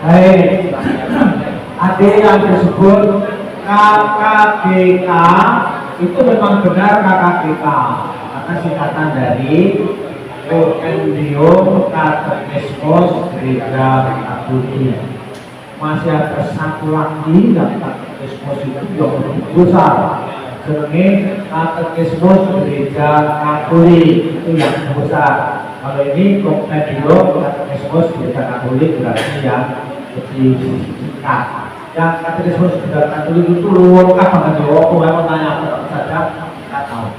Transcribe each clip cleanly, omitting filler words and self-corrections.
Baik, ada yang disebut KKGK itu memang benar KKGK karena singkatan dari Kompendium Katekismus Gereja Katolik. Masih ada satu lagi yang katekismus itu yang lebih besar, jenenge Katekismus Gereja Katolik, itu yang besar. Kalau ini Kompendium Katekismus Gereja Katolik berarti yang lebih singkat. Yang Katekismus Gereja Katolik itu lengkap banget ya. Aku mau tanya apa saja kita tahu.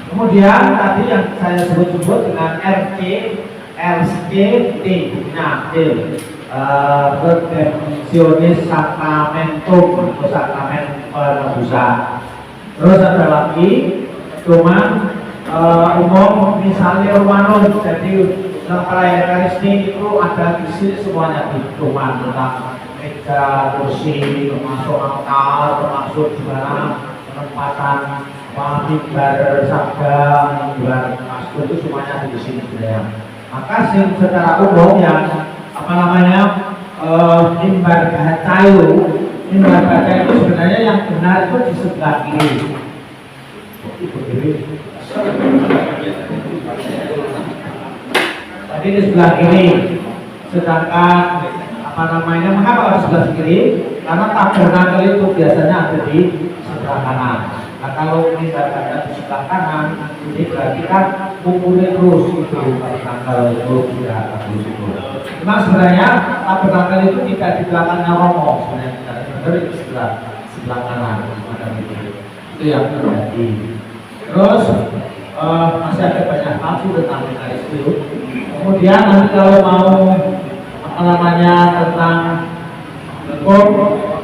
Kemudian tadi yang saya sebut-sebut dengan RC, LCT, nah Redemptionis Sacramentum atau sakramen penebusan. Terus ada lagi cuman umum misalnya Romanus, jadi perayaan Ekaristi itu ada di sini semuanya cuman tentang meja, kursi, termasuk altar, termasuk gimana penempatan mimbar sabda, mimbar pastor itu semuanya di sini sebenarnya. Maka secara umum yang mimbar bacayu, mimbar bacayu itu sebenarnya yang benar itu di sebelah kiri. Tadi di sebelah kiri, sedangkan mengapa harus sebelah kiri? Karena tabernakel itu biasanya ada di sebelah kanan. Nah, kalau mimbar baca di sebelah kanan, ini berarti kan kumpulnya terus itu tabernakel itu tidak terus itu. Cuma sebenarnya tabernakel itu tidak di belakangnya Romo, sebenarnya tidak benar di sebelah kanan. Itu yang terjadi. Terus masih ada banyak hal tentang Ekaristi. Kemudian nanti kalau mau tentang hukum,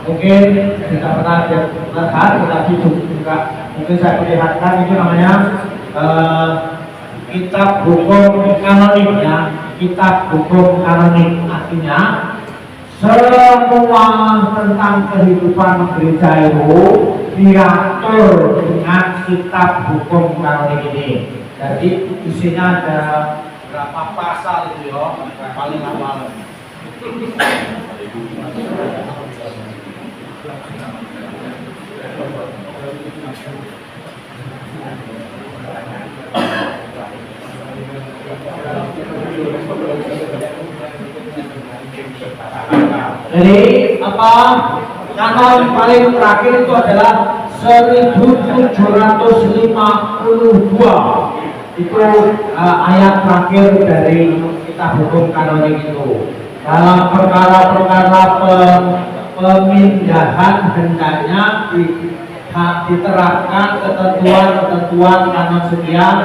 mungkin kita pernah lihat, tetapi juga mungkin saya perlihatkan itu namanya kitab hukum kanonik ya. Kitab hukum kanonik artinya semua tentang kehidupan gereja itu diatur dengan kitab hukum kanonik ini. Jadi isinya ada berapa pasal itu ya, paling awal. Jadi kanon paling terakhir itu adalah 1752 itu ayat terakhir dari kitab hukum kanonik itu. Dalam perkara-perkara pemindahan hendaknya diterapkan ketentuan-ketentuan kanon sekian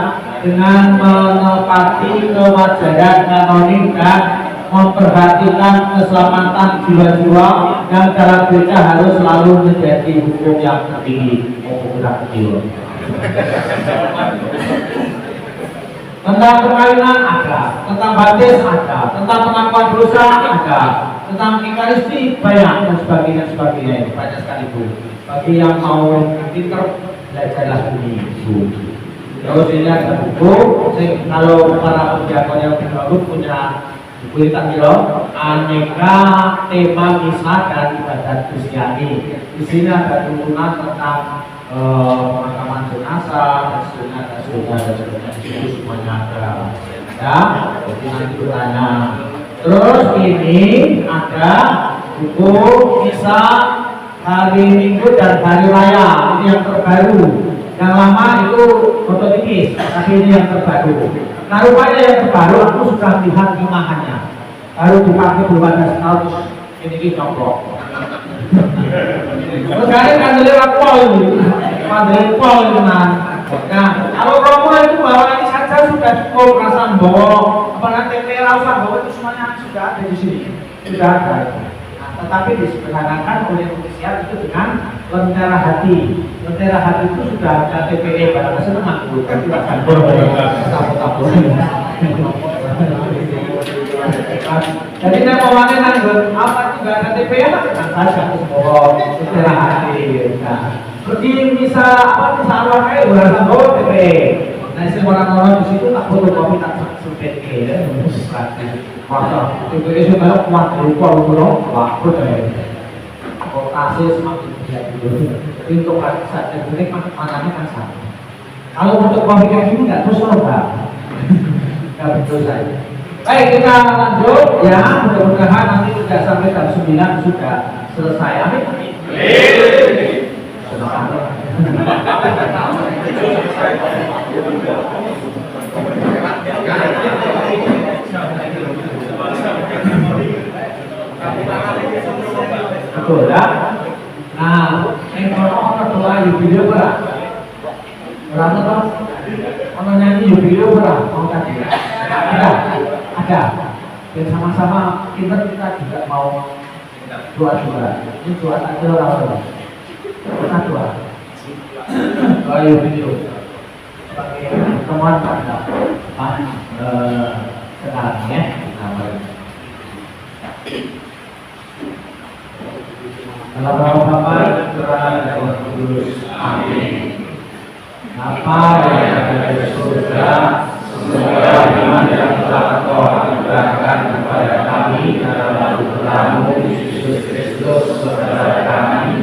dengan menepati kewajaran kanonik dan memperhatikan keselamatan jiwa-jiwa yang dalam gereja harus selalu menjadi hukum yang tertinggi. Tentang perkawinan ada, tentang baptis ada, tentang pengakuan dosa ada, tentang Ekaristi banyak dan sebagainya banyak sekali Bu. Bagi yang mau pinter belajarlah ini Bu. Terus ini ada buku, kalau para pendiakon yang baru punya buku aneka tema misa dan ibadat Kristiani. Di sini ada tuntunan tentang pemakaman jenazah dan seterusnya itu semuanya ada ya. Jadi nanti bertanya. Terus ini ada buku misa hari Minggu dan hari Raya, ini yang terbaru. Yang lama itu prototipis, tapi ini yang terbaru. Nah rupanya yang terbaru aku sudah lihat imahannya, baru dipakai belum ada setahun ini complok. Sekarang kan lewat pol ini, padahal pol itu nah. Kalau Romo itu bawa ini saja sudah cukup, perasaan bawa TPA bawa itu semuanya sudah ada di sini, sudah ada. Nah, tetapi disederhanakan oleh ofisial itu dengan lentera hati. Lentera hati itu sudah ada TPA pada senang dulu, kan tidak akan tabur-tabur. Jadi saya mau nanggur apa juga ada TPA kan saja semua lentera hati. Seperti misal apa misal kayak berasa bawa TPA. Nah, orang-orang di situ tak fotokopi tak sempit ya, masa itu sebenarnya kuat lupa waktu deh. Rotasi semakin tidak untuk saja ini makannya kan sama. Kalau fotokopi kayak gini nggak terus nggak betul saya. Baik, kita lanjut ya, mudah-mudahan nanti sudah sampai jam 9 sudah selesai. Amin. Betul ya. Nah, yang orang doa di video berapa? Berapa toh? Orang nyanyi di video berapa? Mau tadi? Ada. Dan sama-sama kita juga mau doa juga. Ini doa tak ada orang. Kita doa. Doa di video. Sebagai teman pada sekarang ya. Kalau Bapak berada di Kudus, amin. Apa yang ada di surga, semoga iman yang telah Kau anugerahkan kepada kami dalam putramu Yesus Kristus saudara kami,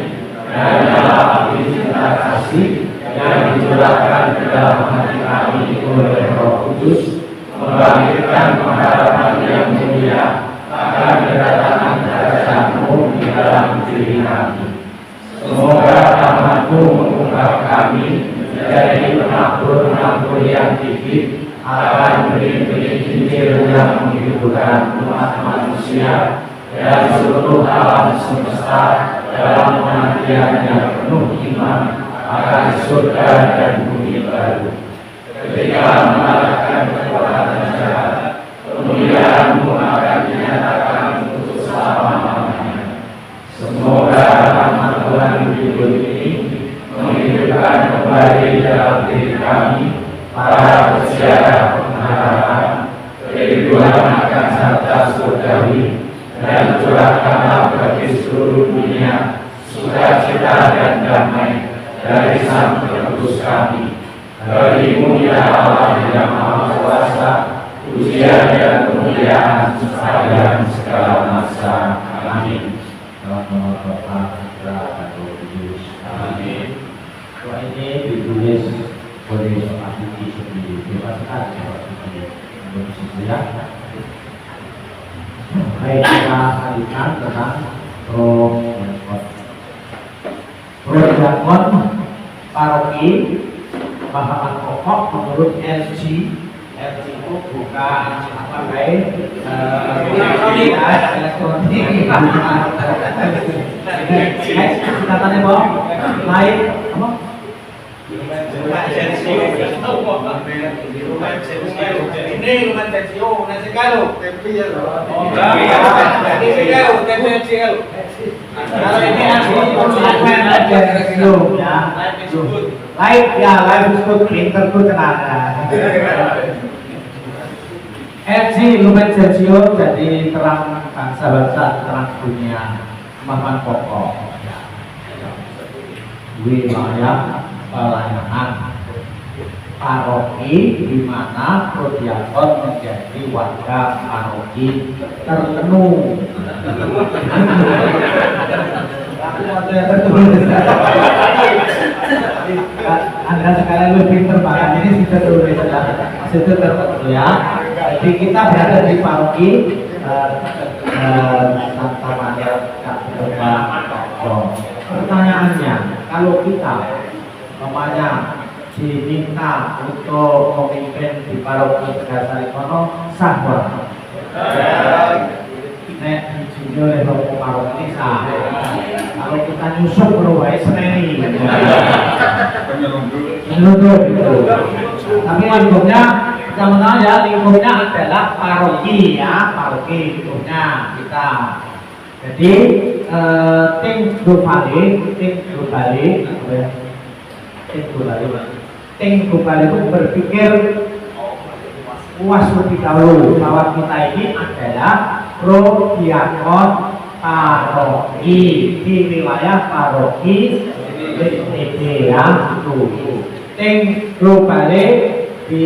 dan dalam api cinta kasih yang dicurahkan ke dalam hati kami oleh Roh Kudus, membangkitkan pengharapan yang mulia akan kedatangan kerajaan-Mu di dalam diri kami. Semoga rahmat-Mu mengubah kami menjadi penabur-penabur yang gigih akan benih-benih Injil yang menghidupkan umat manusia dan seluruh alam semesta dalam penantian yang penuh iman akan surga dan bumi baru. Ketika mengalahkan kekuatan jahat, kemuliaan-Mu akan dinyatakan untuk selama-lamanya. Semoga rahmat Tuhan hidup ini menghidupkan kembali dalam diri kami para peziarah pengharapan, kerinduan akan harta surgawi, dan curahkanlah bagi seluruh dunia sukacita dan damai dari Sang Penebus kami. Bagi-Mu ya Allah yang Maha Kuasa, pujian dan kemuliaan sepanjang segala masa. Amin. Dalam nama Bapa, Putra, dan Roh Kudus. Amin. Doa ini ditulis oleh ahli sendiri. Terima kasih ya. Baik, kita alihkan tentang Prodiakon Paroki bahan pokok menurut LG itu bukan apa baik elektronik katanya bang lain apa ini rumah tensio nasi galuh kalau ini live ya live itu printer tuh tenang LG Lumen Gentium jadi terang bangsa-bangsa, terang dunia, bahan pokok wilayah pelayanan paroki di mana Prodiakon menjadi warga paroki terpenuh. Anda sekalian lebih terbaik ini sudah tulis sudah terpenuh ya. Jadi kita berada di paroki Santa Maria Katedral. Pertanyaannya, kalau kita namanya diminta untuk memimpin di paroki Tegal Sarikono, sah nggak? Nek diizini oleh Romo paroki sah. Kalau kita nyusup berubah seneni. Menyelundup itu. Tapi lingkupnya kita mengenal ya, lingkupnya adalah paroki ya, paroki lingkupnya kita. Jadi tim global itu berpikir puas lebih dahulu bahwa kita ini adalah Prodiakon paroki di wilayah paroki BPD ya itu. Tim global di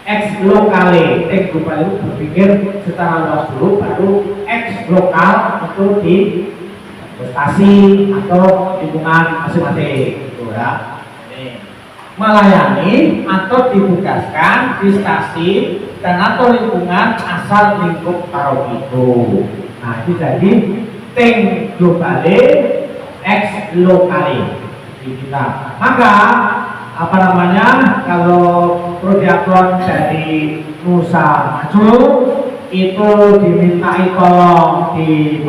ex lokale. Ex lokal itu berpikir secara luas dulu, baru ex lokal itu di stasi atau lingkungan masing-masing gitu ya. Melayani atau ditugaskan di stasi dan atau lingkungan asal lingkup paroki itu. Nah, itu jadi ting globale ex lokale di kita. Maka apa namanya, kalau prodiakon dari Nusa Maju itu dimintai tolong di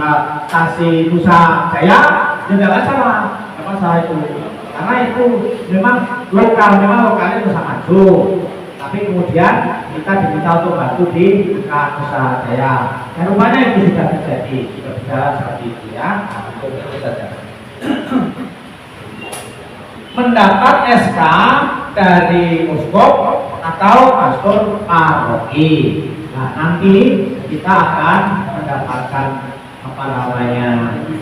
stasi Nusa Jaya, tidak masalah, tidak masalah itu. Karena itu memang lokalnya Nusa Maju, tapi kemudian kita diminta untuk bantu di Nusa Jaya. Dan rupanya itu sudah terjadi, sudah berjalan seperti itu ya. Itu saja. Mendapat SK dari uskup atau pastor paroki. Nah, nanti kita akan mendapatkan apa namanya,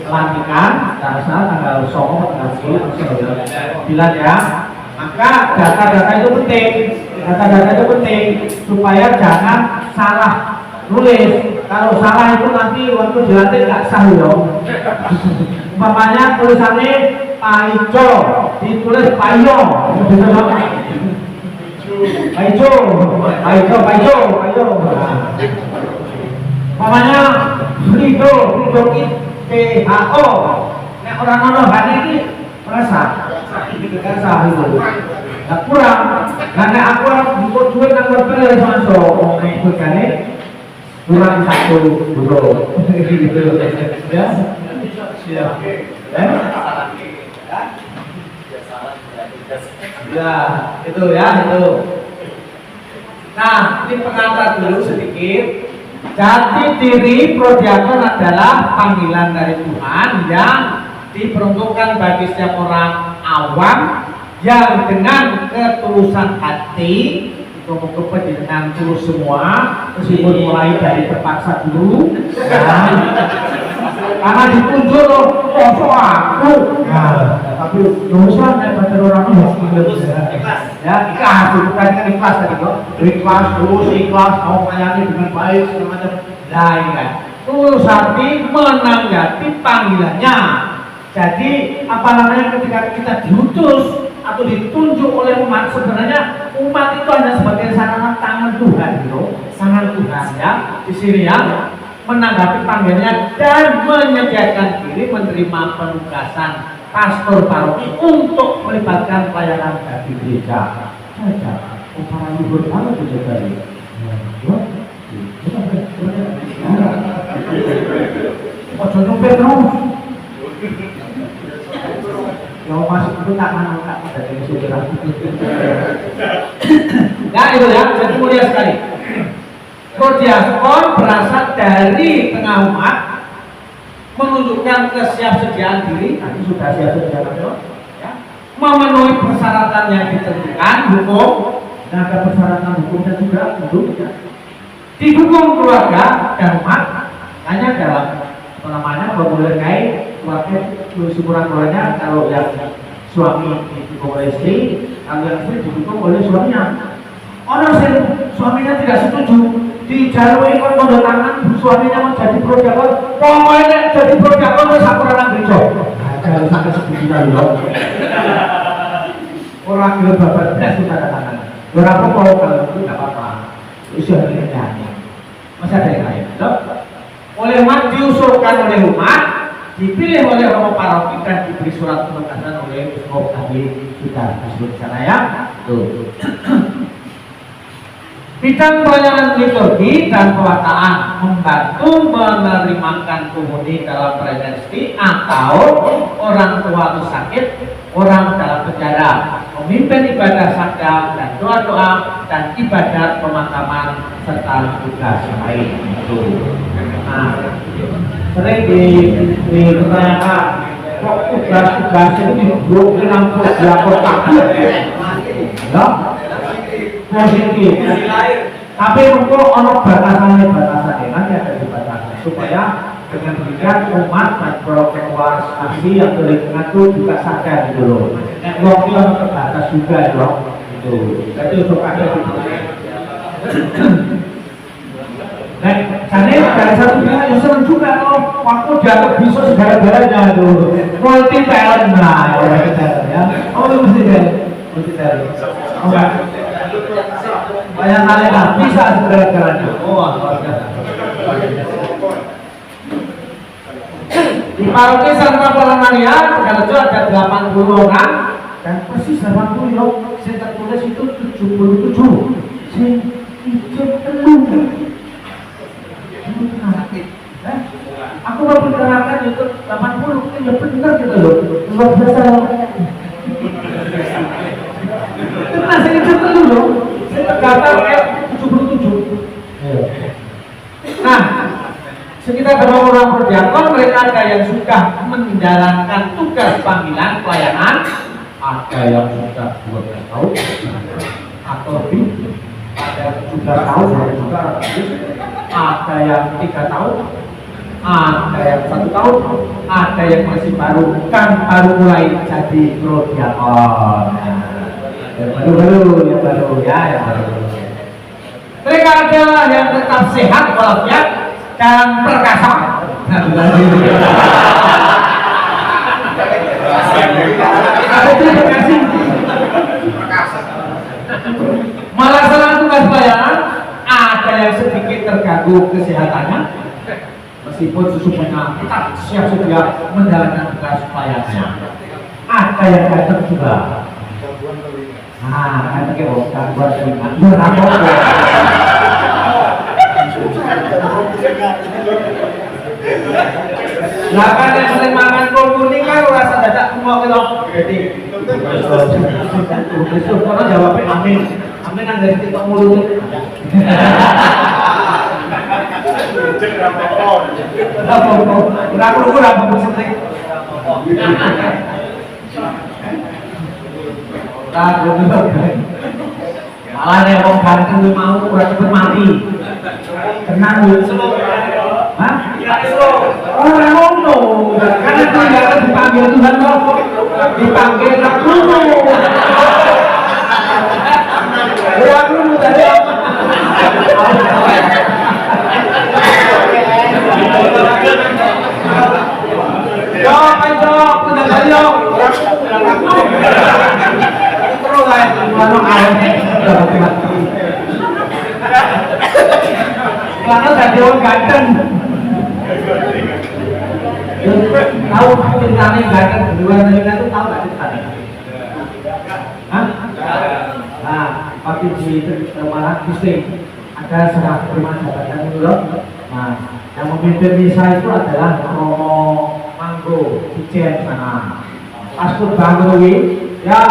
pelantikan tanggal 9 ya. Maka data-data itu penting, supaya jangan salah nulis. Kalau salah itu nanti waktu dilantik nggak sah loh. Umpamanya tulisannya Paijo ditulis Payo, Paijo. Umpamanya Rido PHO. Nek orang hari ini merasa kan sah itu. Nah, kurang. Karena aku butuh duit nang berbeda masuk. Makanya kurang satu bro. Ya. Ya, itu ya, itu. Nah, ini pengantar dulu sedikit. Jati diri prodiakon adalah panggilan dari Tuhan yang diperuntukkan bagi setiap orang awam yang dengan ketulusan hati, untuk dengan tulus semua, meskipun mulai dari terpaksa dulu, karena ditunjuk loh, kosong aku. Nah, tapi dosa daripada orang ya, ikhlas, bukan ikhlas tadi kok, ikhlas terus, ikhlas mau melayani dengan baik segala macam. Nah, ini kan tulus hati menanggapi panggilannya. Jadi apa namanya, ketika kita diutus atau ditunjuk oleh umat, sebenarnya umat itu hanya sebagai sarana tangan Tuhan gitu, tangan Tuhan ya di sini ya, menanggapi panggilannya dan menyediakan diri menerima penugasan pastor paroki untuk melibatkan pelayanan bagi gereja. Saja, para libur banget itu tadi. Ojo nyumpir terus. Yang masuk itu tak mana dari saudara. Ya itu ya, jadi mulia sekali. Prodiakon berasal dari tengah umat, menunjukkan kesiapsediaan diri. Tadi sudah siap-siap ya, memenuhi persyaratan yang ditentukan hukum, dan ada persyaratan hukumnya juga tentu ya. Didukung keluarga dan umat, hanya dalam apa namanya, memulai keluarga syukuran keluarganya. Kalau yang suami didukung oleh istri, kalau yang istri didukung oleh suaminya. Orang suaminya tidak setuju, dijalui kon tanda tangan suaminya menjadi prodiakon, pokoknya jadi prodiakon terus aku orang gereja. Jangan sampai sebegini loh. Orang kira bapak belas itu tanda tangan. Berapa mau kalau itu tidak apa-apa. Itu sudah kerjanya. Masih ada yang lain. Oleh umat diusulkan oleh umat, dipilih oleh romo paroki dan diberi surat penugasan oleh uskup. Tadi sudah disebut di sana ya. Tuh. Bidang pelayanan liturgi dan pewartaan, membantu menerimakan penghuni dalam presidensi atau orang tua atau sakit, orang dalam penjara, memimpin ibadah sakda dan doa-doa dan ibadat pemakaman serta tugas lain. Nah, sering dipertanyakan, kok tugas-tugas itu diblokir langsung di kotak? Ya, positif. Tapi untuk ono batasannya nanti ada di batasan, supaya dengan demikian umat dan organisasi yang lingkungan itu juga sadar gitu loh. Waktu yang terbatas juga loh. itu. Jadi untuk ada di nah, karena dari satu pihak yang senang juga kalau waktu dianggap bisa segala-galanya tuh multi talent lah multi talent ya. Oh itu multi talent. Oh enggak. Banyak talent lah bisa segala-galanya. Oh luar biasa. Di paroki Santa Polanaria Tegalrejo ada 80 orang dan persis 80 yang saya tertulis itu 77 sing ijo telu. Aku mau perkenalkan itu 80 itu ya benar gitu loh. Luar biasa. Karena saya ijo telu loh. Saya tergatal kayak 77. Nah, sekitar 20 orang perdiakon, mereka ada yang sudah menjalankan tugas panggilan pelayanan, ada yang sudah 12 tahun atau lebih, ada 17 tahun, ada yang 3 tahun, ada yang 1 tahun, ada yang masih baru, kan baru mulai jadi prodiakon. Yang baru ya. Mereka adalah yang tetap sehat walafiat dan perkasa. Melaksanakan tugas pelayanan, ada yang sedikit terganggu kesehatannya, meskipun sesungguhnya tetap siap sedia menjalankan tugas pelayanannya. Ada yang ganteng juga. Nah, kan kita gangguan telinga. Lah kan yang sering mangan kol kuning kan rasa dadak kumok gitu. Jadi besok kalau jawabnya amin. Amin nang dari titik mulut. Ora perlu ora penting. Malah nek wong ganteng mau ora cepet mati. Tenang lho. Hah? Ora ngono. Karena tidak dipanggil Tuhan kok. Dipanggil aku. Ya aku tadi apa? Yo, ayo, tenang ayo. Terus ae, mano ae. Karena tadi orang ganteng. Tahu ceritanya ganteng berdua dengan itu tahu nggak ceritanya? Hah? Nah, waktu di Malang Pusing ada serah terima jabatan dulu. Nah, yang memimpin misa itu adalah Romo Manggo Ijen sana. Pas Bangun ya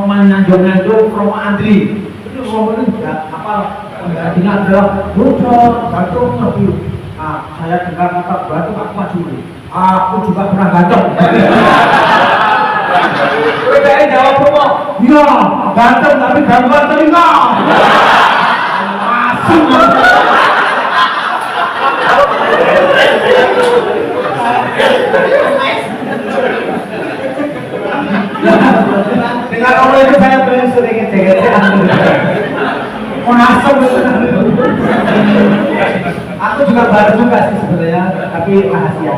menyanjung-nyanjung Romo Andri. Itu Romo itu apa? Penggantinya adalah bocor, gantung lebih. Nah, saya dengar kata batu aku maju. Aku juga pernah gantung. Saya jawab Romo, iya, gantung tapi gangguan telinga. Masuk. Dengan Romo itu saya pengen sering cek-cekan. Menasab aku juga baru juga sih sebenarnya, tapi rahasia.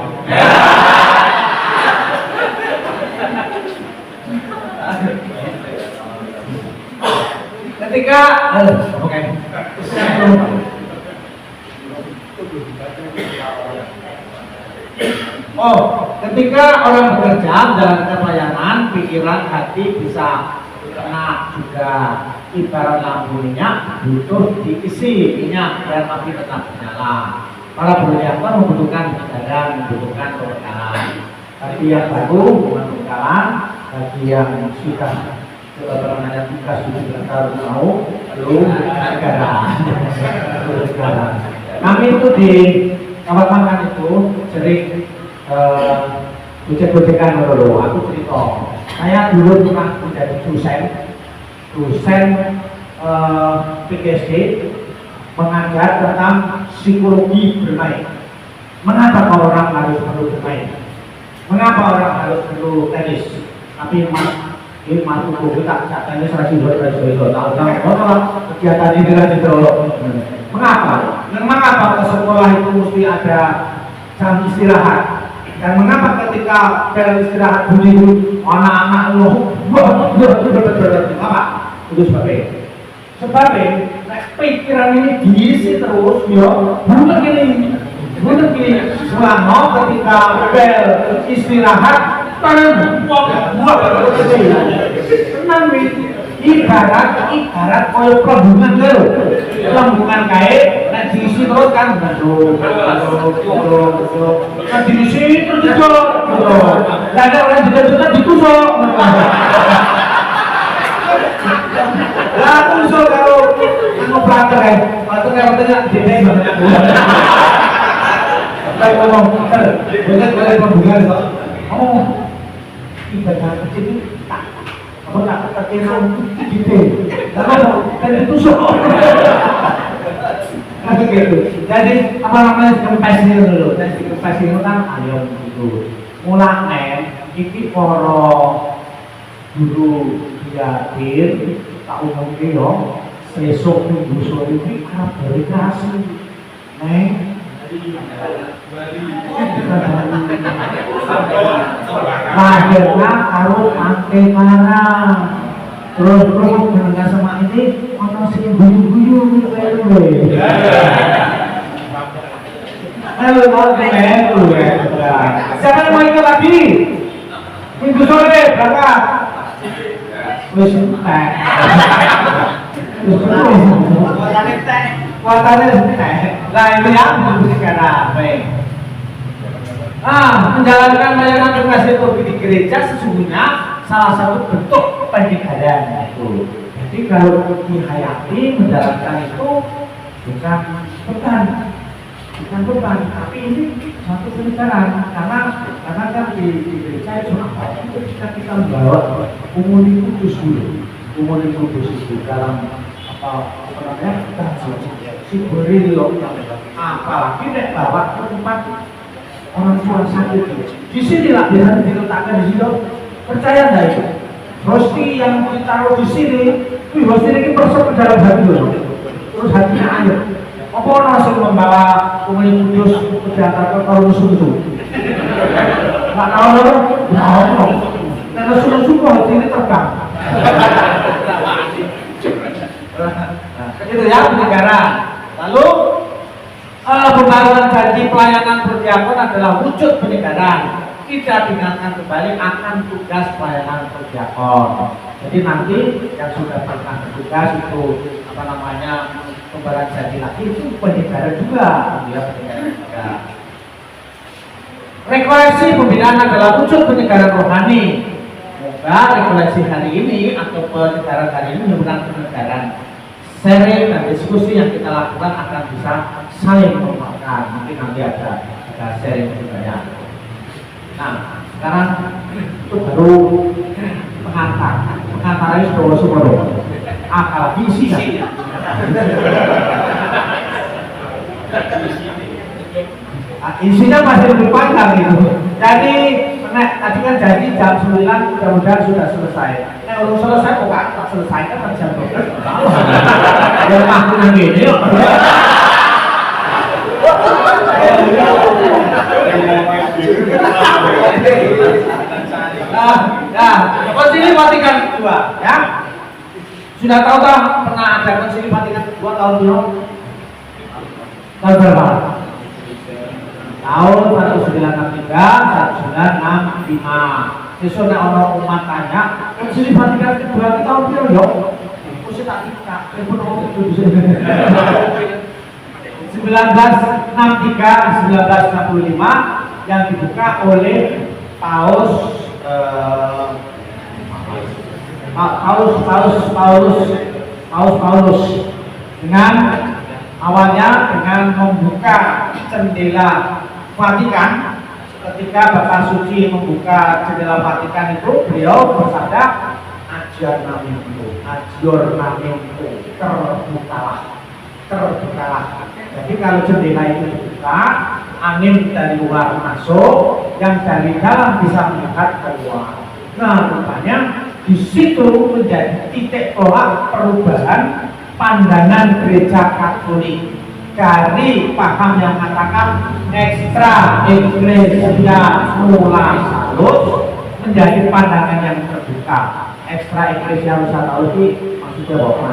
Ketika ketika orang bekerja menjalankan pelayanan, pikiran, hati bisa kena juga. Ibarat lampu minyak butuh diisi minyak dan api tetap menyala. Para berliangan membutuhkan kesadaran, membutuhkan pembekalan. Bagi yang baru membutuhkan pembekalan, bagi yang sudah ada tugas 17 tahun mau belum sekarang. Kami itu di kamar makan itu sering gojek-gojekan dulu. Aku cerita, saya dulu pernah menjadi dosen PhD mengajar tentang psikologi bermain. Mengapa orang harus perlu bermain? Mengapa orang harus perlu tenis? Tapi Ini masuk buku tak katanya 100 tahu kegiatan ini lagi terlalu. Mengapa? Mengapa ke sekolah itu mesti ada jam istirahat? Dan mengapa ketika bel istirahat bunyi anak-anak lo apa? Itu sebabnya pikiran ini diisi terus, yo, bukan gini. Selama ketika bel istirahat, tenang ibarat koyo pelembungan lho. Pelembungan kae nek diisi terus kan betul. Nek diisi terus ditusuk. Lah nek ora ditusuk ditusuk. Lah tusuk karo anu plater kae. Plater kae wetenge dhewe banget. Baik ngomong, boleh pelembungan kok. Oh, ibarat kecil tak apa tak terkenal gitu, dan itu soal, gitu. Jadi apa namanya kempes ini dulu, dan si kempes ini kan ayam gitu. Mulanya ini poro guru yakin tak umum yo, besok minggu sore ini arab berkreasi, lahirnya karo pantai marang terus mendengar sama ini orang sih guyu-guyu halo siapa yang mau ikut lagi? Minggu sore berapa? Wis entek kuatannya entek lah ini ya memberikan apa? Menjalankan layanan tugas liturgi di gereja sesungguhnya salah satu bentuk pendekatan itu. Jadi kalau dihayati menjalankan itu bukan beban, tapi ini satu pendekatan karena kan di gereja itu apa? Itu kita membawa umuli kudus dulu, umuli kudus itu dalam apa namanya si berilo, apalagi nek bawa ke tempat orang tua sakit. Di sini lah biasanya diletakkan di situ. Percaya nggak itu? Hosti yang ditaruh di sini, hosti ini persok ke dalam hati loh. Terus hatinya air. Apa orang langsung membawa umum kudus ke Jakarta kalau musuh itu? Nggak tahu loh. Karena suruh hati ini terbang. Itu ya negara. Lalu pembaruan janji pelayanan berdiakon adalah wujud penyegaran. Tidak diingatkan kembali akan tugas pelayanan berdiakon. Jadi nanti yang sudah pernah bertugas itu apa namanya pembaruan janji lagi itu penyegaran juga, dia penyegaran juga. Rekoleksi pembinaan adalah wujud penyegaran rohani. Semoga rekoleksi hari ini atau penyegaran hari ini merupakan penyegaran. Sharing dan diskusi yang kita lakukan akan bisa saling menguatkan. Mungkin nanti ada sharing juga ya. Nah, sekarang itu baru pengantar itu bawa semua akal visi ya. Isinya masih lebih panjang itu. Jadi, tadi kan jadi jam 9 mudah-mudahan sudah selesai. Kalau selesai kok tak selesai kan jam 12. Yang aku yang gini. Konsili Vatikan kedua, ya. Sudah tahu tak pernah ada Konsili Vatikan kedua tahun berapa? Tahun berapa? Tahun 1963, 1965. Sesudah orang umat tanya, Konsili Vatikan kedua itu tahun berapa? Yo, mesti tak kita. 1963, 1965 yang dibuka oleh Paus Paulus dengan awalnya dengan membuka jendela Vatikan. Ketika Bapak Suci membuka jendela Vatikan itu, beliau bersabda Aggiornamento, terbukalah. Jadi kalau jendela itu dibuka, angin dari luar masuk, yang dari dalam bisa melihat keluar. Nah, rupanya Di situ menjadi titik tolak perubahan pandangan gereja Katolik dari paham yang mengatakan ekstra eklesia mula salus menjadi pandangan yang terbuka. Ekstra eklesia mula salus ini maksudnya apa?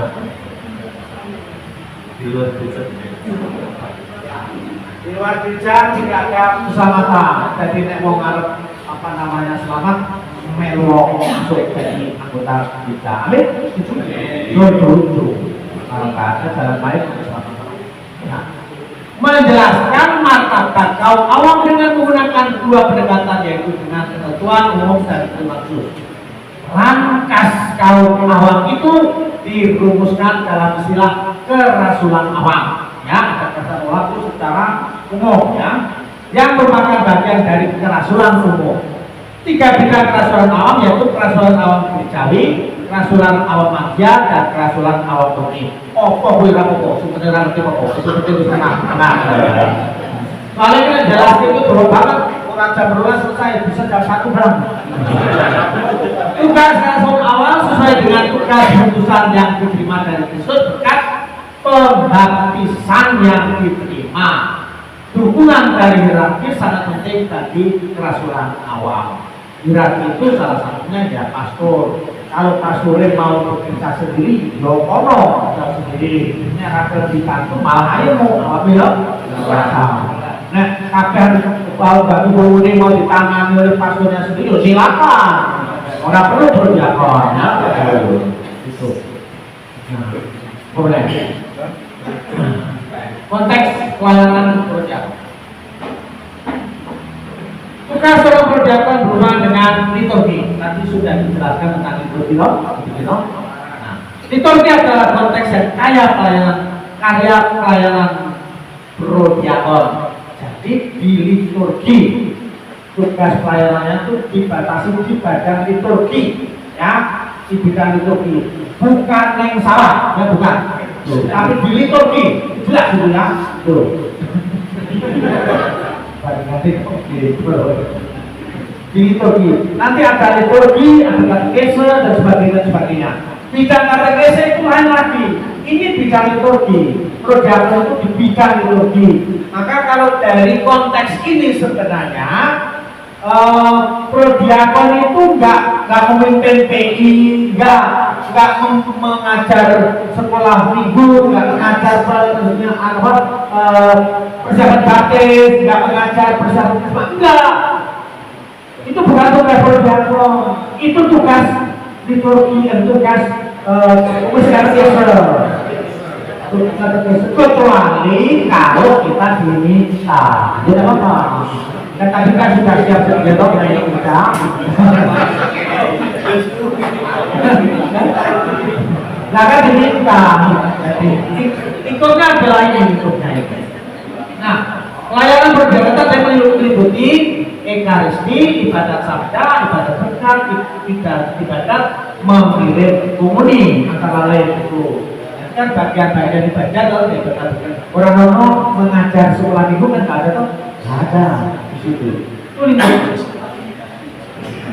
Di luar gereja tidak ada keselamatan. Jadi nek mau ngarep apa namanya selamat melo masuk jadi anggota gereja. Amin. Itu ada jalan lain keselamatan. Nah, menjelaskan martabat kaum awam dengan menggunakan dua pendekatan, yaitu dengan ketentuan umum dan termaksud. Rangkas kaum awam itu dirumuskan dalam istilah kerasulan awam. Ya, kerasulan awam itu secara umum, ya, yang merupakan bagian dari kerasulan umum. Tiga bidang kerasulan awam yaitu kerasulan awam gerejawi, kerasulan awam magia, dan kerasulan awam murni. Apa kuwi ra apa? Sebenarnya ngerti apa? Itu betul sana. Soalnya kan jelas itu dulu banget. Orang jam 12 selesai, bisa jam 1 berang. Tugas kerasulan awal sesuai dengan tugas putusan yang diterima dari Kristus berkat pembaptisan yang diterima. Dukungan dari hierarki sangat penting bagi kerasulan awam. Hierarki itu salah satunya ya pastor. Kalau pastornya mau bekerja sendiri, lo kono bekerja sendiri. Ini akan dibantu malah ayo mau ambil nah, kadang kalau bagi ini mau ditangani oleh pastornya sendiri, silakan. Orang perlu berdiakon, ya. Itu. Boleh. Konteks pelayanan berdiakon. Tugas seorang berdiakon berhubungan dengan liturgi. Nanti sudah dijelaskan tentang liturgi, nah, liturgi adalah konteks yang kaya pelayanan berdiakon. Jadi di liturgi tugas pelayanannya itu dibatasi di bagian liturgi, ya, di bidang liturgi. Bukan yang salah, ya bukan. Tapi di liturgi jelas itu ya. Di liturgi nanti ada liturgi, ada katekese dan sebagainya. Bidang katekese itu lain lagi. Ini bidang liturgi. Berdiakon itu di bidang liturgi. Maka kalau dari konteks ini sebenarnya berdiakon itu nggak memimpin PI, nggak mengajar sekolah minggu, nggak mengajar persiapan baptis, nggak mengajar persiapan krisma, enggak. Itu bukan tugas berdiakon, itu tugas liturgi dan tugas kecuali kalau kita diminta, jadi apa? Dan tadi kan sudah siap-siap gitu dari kita. Nah kan diminta, ikutnya adalah ini ikutnya. Nah, pelayanan berdiakon yang meliputi ekaristi, ibadat sabda, ibadat berkat, ibadat mengirim komuni, antara lain itu. Kan bagian-bagian ibadah kalau ibadat orang mengajar sekolah minggu kan nggak ada tuh, nggak ada di situ.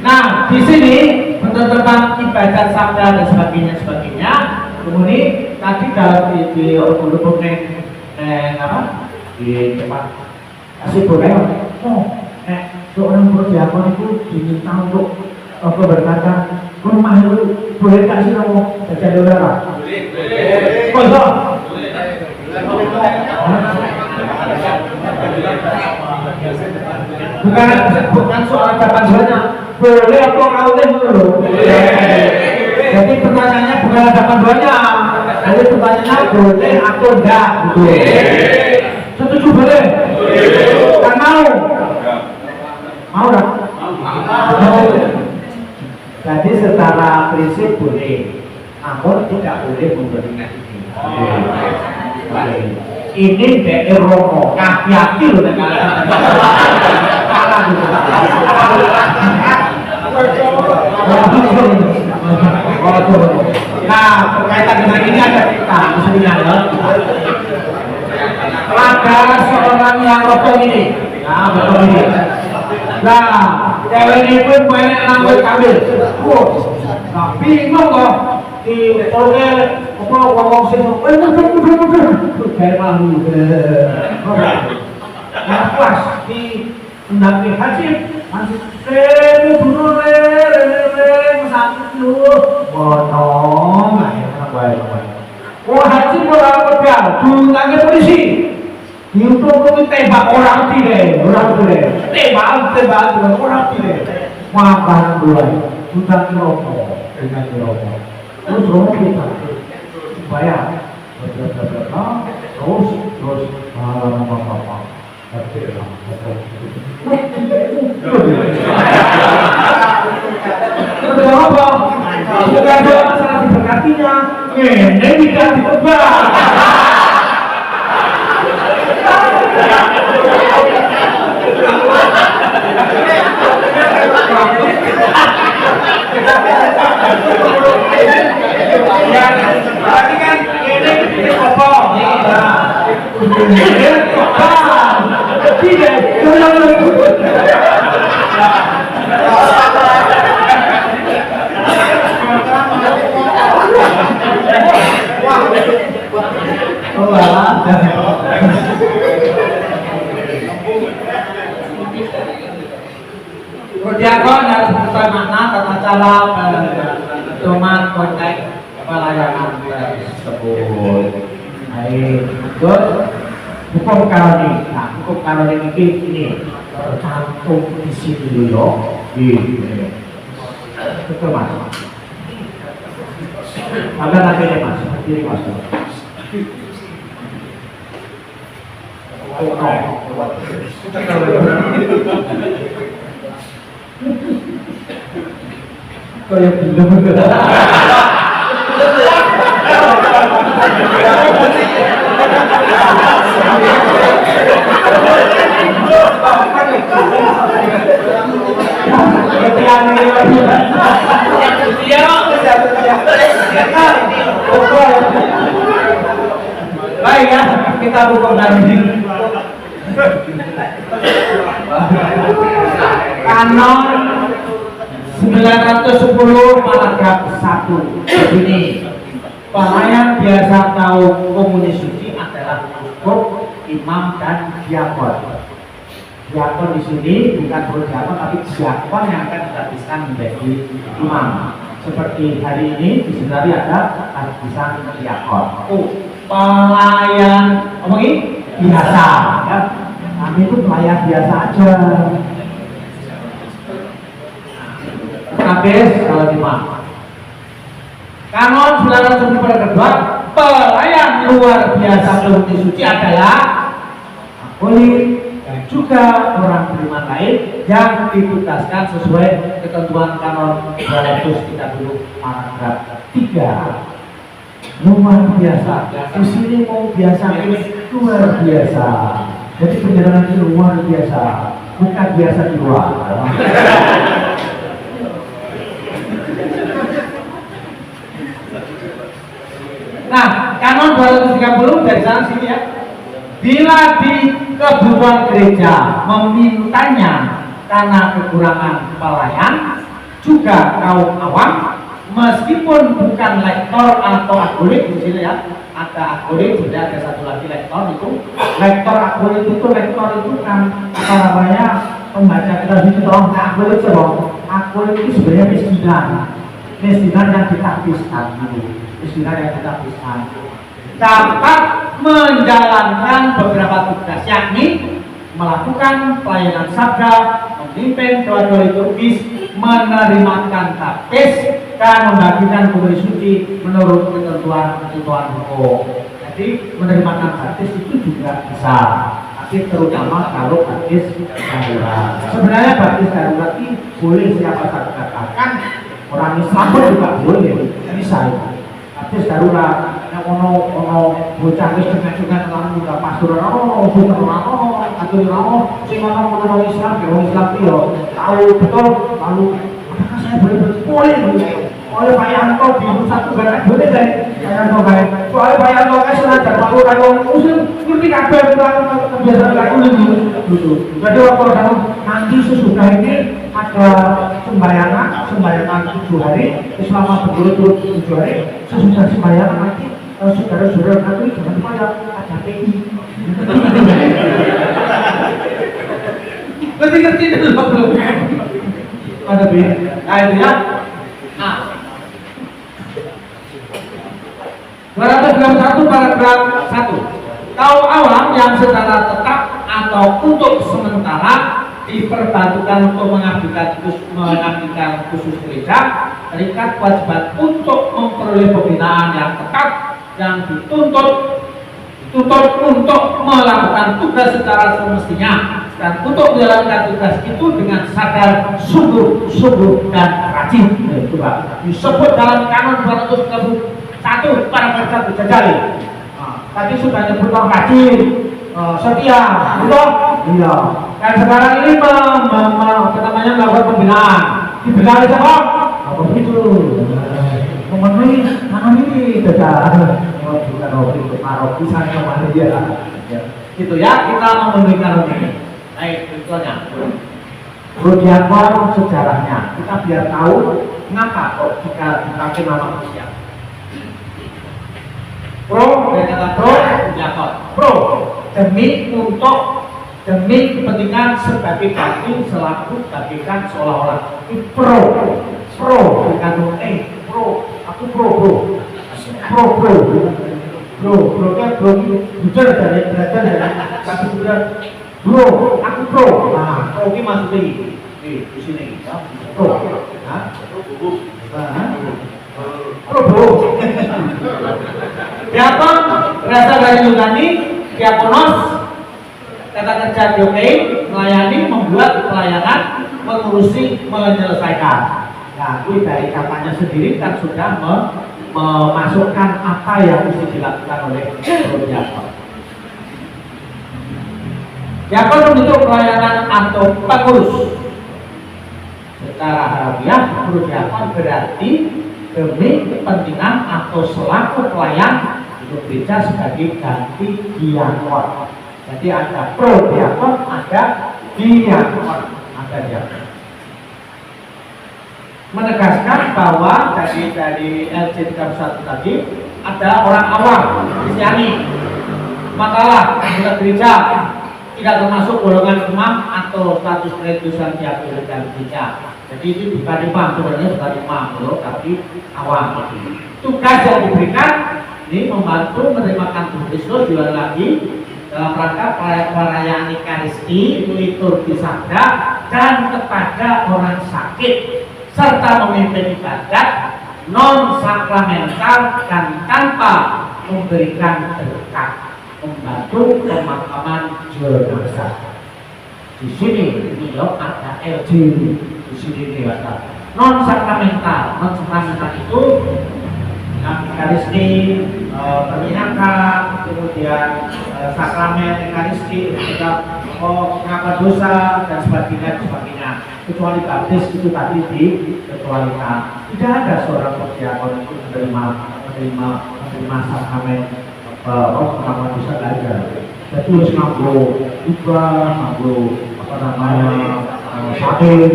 Nah, di sini tentang ibadat sabda dan sebagainya. Kemudian tadi dalam di urut apa di tempat kasih boleh, seorang berdiakon itu diminta untuk berkata rumah itu boleh kasih kamu baca udara. Boleh. Bukan soal jawaban duanya. Boleh apa kau dulu? Jadi pertanyaannya bukan jawaban duanya. Jadi pertanyaannya boleh atau enggak? Setuju boleh? Kan mau? Mau tak? Mau. Jadi secara prinsip boleh, namun tidak boleh memberi ini dari Romo, hati-hati loh dengan nah, berkaitan dengan ini ada kita, misalnya ada seorang yang rokok ini, nah, cewek ini pun banyak nambah kambil, Nah, bingung kok di oleh apa ngomong sih udah kayak malu nah pas di mendaki haji masih dulu sakit lu potong akhirnya baik wah haji orang pedal tanya polisi YouTube tembak orang tidak tembak orang tidak makan dulu sudah dirokok dengan dirokok terus rokok kita bayar terus apa sudah ada masalah diberkatinya ini tidak ditebak berarti kan ini kopong tidak Diakon harus mengetahui makna tata cara pedoman konteks pelayanan tersebut. Baik, betul. Hukum kanoni. Nah, hukum kanoni ini tercantum di sini dulu. Ini. Betul mas. Ada nanti mas. Ini mas. Kayak belum baik ya, kita buka dari kanon 910 paragraf 1 ini pelayan biasa tahu komunis suci adalah cukup imam dan diakon. Diakon di sini bukan diakon tapi diakon yang akan dihabiskan menjadi imam. Seperti hari ini di sini ada hadisan diakon. Pelayan apa ini biasa ya. Kami itu pelayan biasa aja. Habis kalau imam. Kanon 910 pada kedua, pelayan luar biasa komunis suci adalah akoli dan juga orang beriman lain yang ditugaskan sesuai ketentuan kanon 230 paragraf 3. Luar biasa. Di sini mau biasa luar biasa. Jadi perjalanan itu luar biasa, bukan biasa di luar. Nah, kanon 230 dari sana sini ya. Bila di kebutuhan gereja memintanya karena kekurangan pelayan, juga kaum awam, meskipun bukan lektor atau agolit di sini ya, ada agolit, sudah ada satu lagi lektor itu. Lektor agolit itu kan apa namanya pembaca kita di situ tolong agolit coba. Agolit itu sebenarnya miskinan yang ditapiskan dulu. Istilah yang kita bisa dapat menjalankan beberapa tugas, yakni melakukan pelayanan sabda, memimpin doa-doa liturgis, menerimakan baptis, dan membagikan komunis suci menurut ketentuan hukum. Jadi menerimakan baptis itu juga bisa, tapi terutama kalau baptis darurat. Sebenarnya baptis darurat ini boleh siapa saja katakan, orang Islam pun juga boleh, bisa itu. Baptis darurat, yang ono bocah wis dengan orang muda pastor bukan orang atau orang sing orang Islam, orang Islam itu tahu betul lalu apakah saya boleh oleh bayang kok di satu gara boleh deh bayang kok kayak soalnya bayang kok kayak senajan waktu kalau usul ngerti kabeh kebiasaan kayak gitu. Jadi waktu kamu nanti sesudah ini ada sembayangan 7 hari selama berturut-turut 7 hari sesudah sembayangan nanti saudara-saudara Katolik jangan lupa ya ada PI. Ngerti dulu belum? Ada PI. Nah itu ya. Nah 221 paragraf 1. Kaum awam yang secara tetap atau untuk sementara diperbantukan untuk mengabdikan khusus gereja, terikat kewajiban untuk memperoleh pembinaan yang tetap yang dituntut untuk melakukan tugas secara semestinya dan untuk menjalankan tugas itu dengan sadar, sungguh dan rajin. Itu Pak disebut dalam kanon 231 paragraf 1 jajali. Tadi sudah nyebut rajin, setia, betul? Iya. Dan sekarang ini melakukan pembinaan. Dibina oleh siapa? Apa itu? Memenuhi ini saja. Bukan roh itu marok bisa kemana dia. Gitu ya, kita memenuhi kanon ini. Baik, contohnya. Prodiakon sejarahnya. Kita biar tahu mengapa kok jika dipakai nama Prodiakon. Pro, dari kata pro, prodiakon. Pro, demi kepentingan sebagai ganti selaku bagikan seolah-olah. Ini pro, dikandung aku pro, kan bro belajar dari kaki belajar, bro, aku pro. Nah, pro ini maksudnya di sini, ya, pro, pro. Diakon berasal dari Yunani, diakonos, kata kerja dioke, melayani, membuat pelayanan, mengurusi, menyelesaikan. Nah, ini dari katanya sendiri kan sudah memasukkan apa yang mesti dilakukan oleh diakon. Diakon untuk pelayanan atau pengurus. Secara harfiah, diakon berarti demi kepentingan atau selaku pelayan untuk gereja sebagai ganti diakon. Jadi ada pro diakon, ada diakon, ada diakon. Menegaskan bahwa dari LC 31 tadi ada orang awam, Kristiani, makalah anggota gereja tidak termasuk golongan imam atau status religiusan diakon dan gereja. Jadi itu bukan imam, sebenarnya bukan imam, tapi awam. Tugas yang diberikan ini membantu menerima Tuhan Kristus jual lagi dalam rangka perayaan Ekaristi, liturgi sabda, dan kepada orang sakit, serta memimpin ibadat non sakramental dan tanpa memberikan berkat, membantu pemakaman jenazah. Di sini ini loh ada LG di sini dewasa. Non sakramental itu Ekaristi, penyinakan, kemudian sakramen Ekaristi, pengakuan dosa dan sebagainya. Kecuali baptis itu tadi dikecualikan. Tidak ada seorang diakon itu menerima sakramen pengakuan dosa saja. Jadi harus ngablu ibah, ngablu sakit,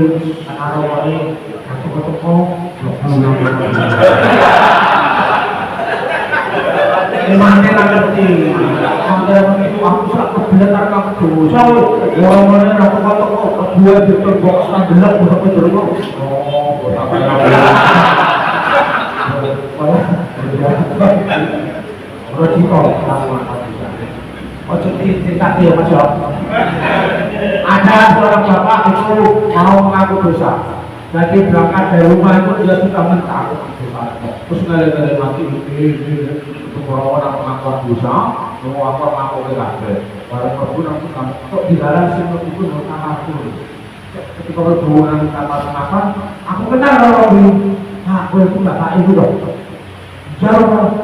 atau wali toko-toko. Emangnya ngerti, itu aku suka kebenaran kamu dosa. Orang-orang yang toko-toko kedua diterbok gelap untuk kedua. Oh, ada seorang bapak itu mau mengaku dosa. Jadi berangkat dari rumah itu dia sudah mentakut terus ngale-ngale mati itu orang pengakuan dosa, mau apa ngaku ke kabeh. Barang perbunan kamu kok di dalam sini itu mau kamarku. Ketika berhubungan apa aku kenal orang ini. Nah, aku itu bapak itu dong. Jauh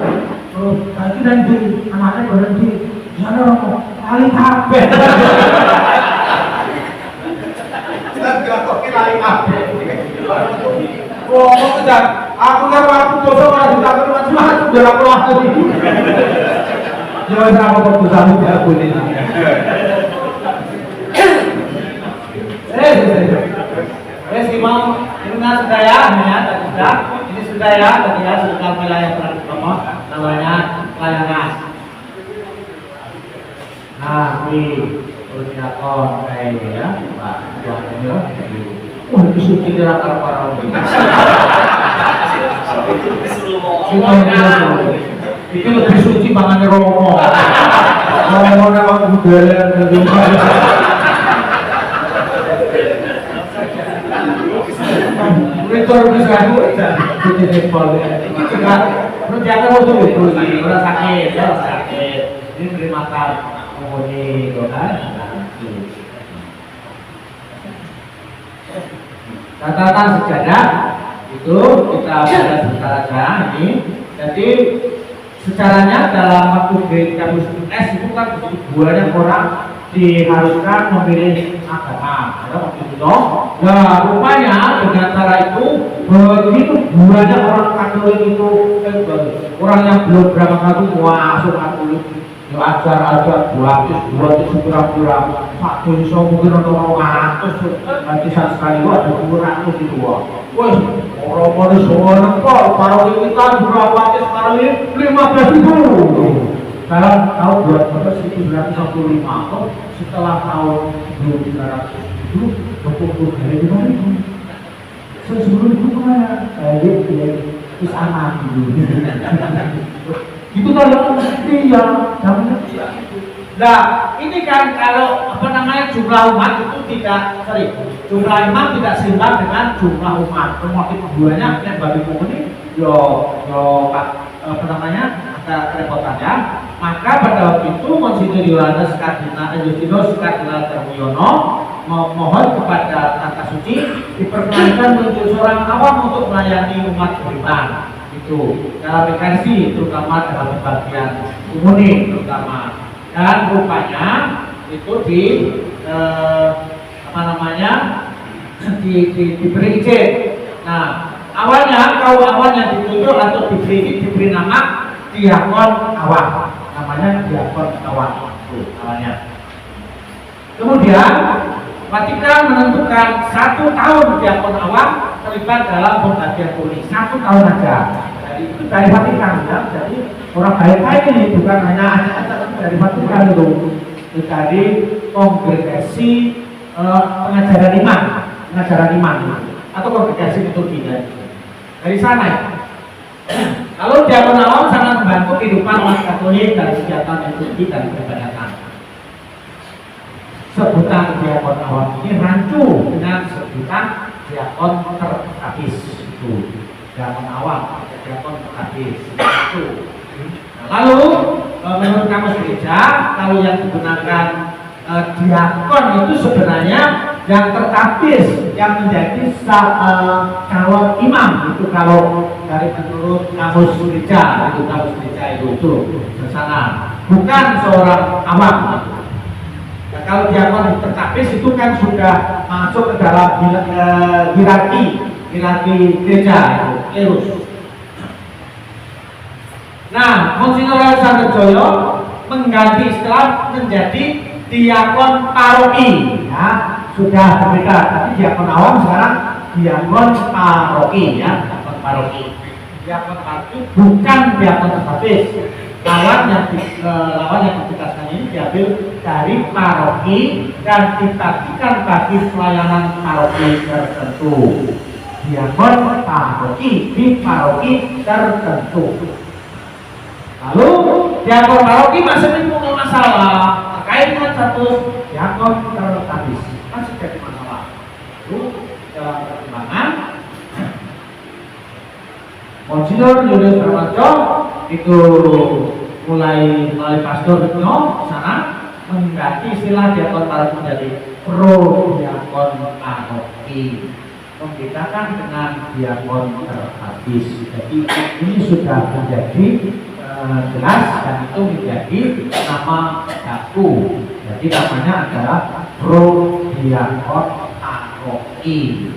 terus tadi nanti anaknya berhenti. Jangan orang kali kabeh. Aku bosok malah ditakoni macam-macam sudah aku ini. Ya wis apa keputusanmu ya boleh. Wes Imam, ini sudah ya, ini sudah ya, tadi ya sudah wilayah namanya pelayanan. Nah, ini koordinator kayak ya, Pak Tuannya. Wah, itu suci neraka para orang. Itu lebih suci banget romo. Romo nama budaya dan Rekor bisa jadi pol. Ini juga perlu jaga waktu itu. Orang sakit, ini beri makan, menghuni, kan? Catatan sejarah itu kita bahas sebentar aja ini. Jadi secaranya dalam waktu kampus S itu kan banyak orang diharuskan memilih agama, ada waktu itu dong. Nah, rupanya dengan cara itu begitu banyak orang Katolik itu orang yang belum beragama itu masuk Katolik. Ya ajar pura-pura satu iso mungkin orang ngatus nanti sekali ada 200 itu wes orang-orang semua nempel para kita berapa sekarang ini 15.000 sekarang tahun 1995 setelah tahun 2300 itu 20 hari itu sebelum itu kemana? Terus anak dulu itu kalau iya namanya. Nah ini kan kalau apa namanya jumlah umat itu tidak jumlah imam tidak seimbang dengan jumlah umat. Motif keduanya yang bagi ini yo apa namanya ada kerepotannya. Maka pada waktu itu Monsignor Yohanes Kardinal Justinus Kardinal Darmoyono mohon kepada Tata Suci diperkenankan muncul seorang awam untuk melayani umat beriman. Itu dalam mekanisme terutama dalam bagian umuni terutama dan rupanya itu diberi izin. Nah awalnya kawan yang ditunjuk atau diberi nama diakon awam, namanya diakon awam itu awalnya. Kemudian Vatikan menentukan 1 tahun diakon awam terlibat dalam pembagian kuning 1 tahun aja. Itu dari Vatikan ya, jadi orang baik-baik ini bukan hanya dari Vatikan itu dari kongregasi pengajaran iman atau kongregasi liturgi dari sana ya. Lalu diakon awam sangat membantu kehidupan umat Katolik dari kegiatan liturgi dan peribadatan. Sebutan diakon awam ini rancu dengan sebutan diakon terhabis itu. Diakon awam, diakon terhabis itu. Lalu menurut kamus gereja, kalau yang digunakan diakon itu sebenarnya yang terhabis, yang menjadi calon imam itu kalau dari menurut kamus gereja itu ke sana, bukan seorang awam. Nah, kalau diakon terhabis itu kan sudah masuk ke dalam hierarki gereja itu, klerus. Nah, Monsignor Alexander Joyo mengganti istilah menjadi diakon paroki, ya sudah berbeda. Tapi diakon awam sekarang diakon paroki, ya diakon paroki. Diakon paroki bukan diakon terhabis. Lawan yang ditegaskan ini diambil dari paroki dan dibagikan bagi pelayanan paroki tertentu. Diakon paroki di paroki tertentu. Lalu diakon paroki masih punya masalah terkait dengan status diakon terhabis, masih jadi masalah. Lalu dalam pertimbangan Monsignor Julius Bernardo itu mulai pastor itu sana mengganti istilah diakon paroki menjadi pro diakon paroki, membedakan dengan diakon terhabis. Jadi ini sudah menjadi jelas dan itu menjadi nama baku. Jadi namanya adalah pro diakon paroki.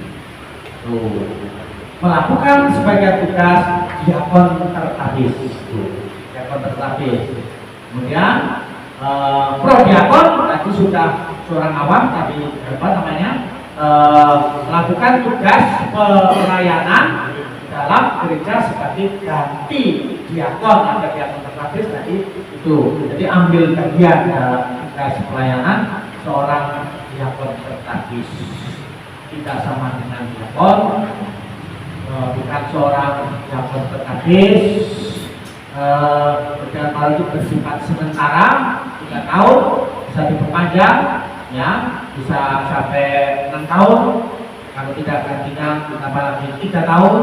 melakukan sebagai tugas diakon tertapis. Diakon tertapis. Kemudian prodiakon tadi sudah seorang awam, tapi apa namanya melakukan tugas pelayanan dalam gereja sebagai ganti diakon atau diakon tertapis tadi itu. Jadi ambil bagian dalam tugas pelayanan seorang diakon tertapis. Tidak sama dengan diakon, bukan seorang diakon tertapis. Perjalanan malam itu bersifat sementara 3 tahun, bisa diperpanjang ya, bisa sampai 6 tahun. Kalau tidak gantinya tambah lagi 3 tahun.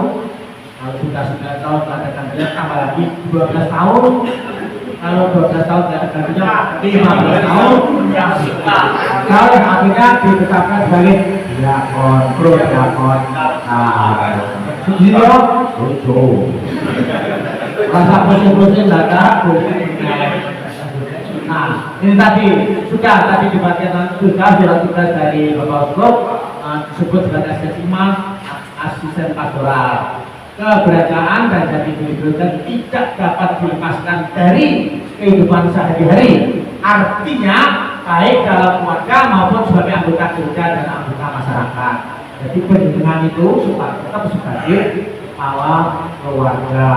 Kalau sudah 9 tahun ada gantinya tambah lagi 12 tahun. Kalau 12 tahun tidak ada gantinya 15 tahun. Kalau akhirnya ditetapkan sebagai diakon, prodiakon. Sejujurnya lucu. Rasa pusing-pusing data. Nah, ini tadi sudah di bagian sudah tugas dari Bapak Uskup disebut sebagai asisten pastoral. Keberadaan dan jadi diri Kristen tidak dapat dilepaskan dari kehidupan sehari-hari. Artinya baik dalam keluarga maupun sebagai anggota gereja dan anggota masyarakat. Jadi pendidikan itu tetap sebagai kepala keluarga.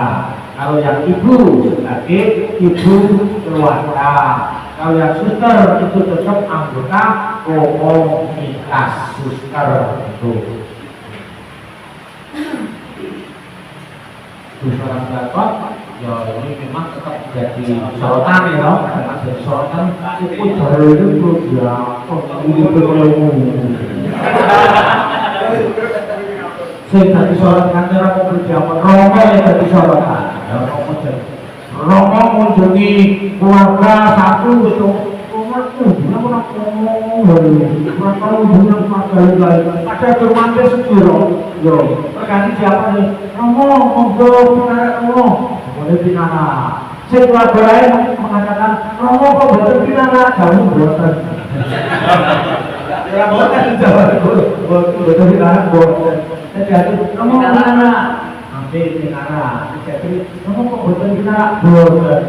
Kalau yang ibu sebagai ibu keluarga. Kalau yang suster itu tetap anggota komunitas suster itu. Seorang Bapak, ya ini memang tetap jadi sorotan ya, karena jadi sorotan itu dari itu ya, ini berlaku. Saya jadi sorotan karena mau berjamaah, Romo yang jadi sorotan, ya Romo mengunjungi keluarga satu gitu, ada bermandir sendiri, terganti siapa nih? Romo, monggo Romo, boleh pinana. Saya keluarga lain mengatakan, Romo kok boleh pinana? Kamu bosan. Ya bosan jawab, boleh pinana bosan. Jadi Romo pinana, ambil pinana. Jadi Romo kok boleh pinana? Bosan.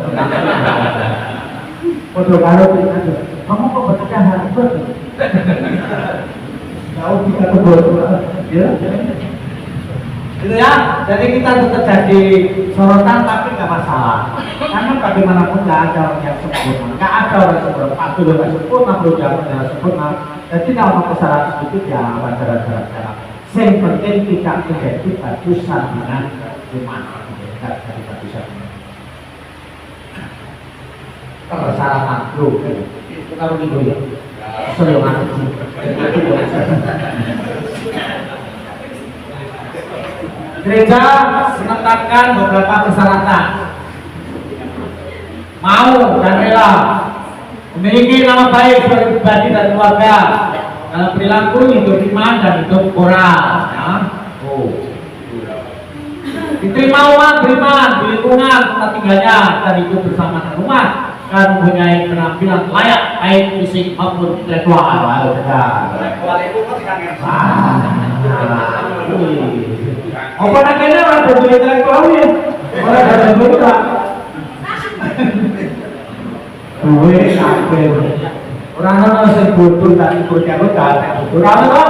Foto karo pinana. Kamu kok berkah harus tahu kita kebetulan ya gitu ya. Jadi kita tetap jadi sorotan tapi nggak masalah, karena bagaimanapun nggak ada orang yang sempurna, nggak ada orang sempurna, pasti nggak sempurna, perubahan nggak sempurna. Jadi kalau kesalahan sedikit ya wajar-wajar saja. Yang penting tidak menjadi batu sandungan iman, tidak jadi batu sandungan persyaratan bro. Kalau gitu ya, sering gereja menetapkan beberapa persyaratan. Mau dan rela memiliki nama baik sebagai pribadi dan keluarga, dalam perilaku hidup iman dan hidup moral. Ya. Diterima umat beriman di lingkungan tempat tinggalnya dan hidup bersama dengan umat, dan mempunyai penampilan layak baik fisik maupun intelektual. Apa nakenya orang berbeda intelektual ya? Orang berbeda. Gue sampai orang yang bodoh dan bodoh tak orang loh.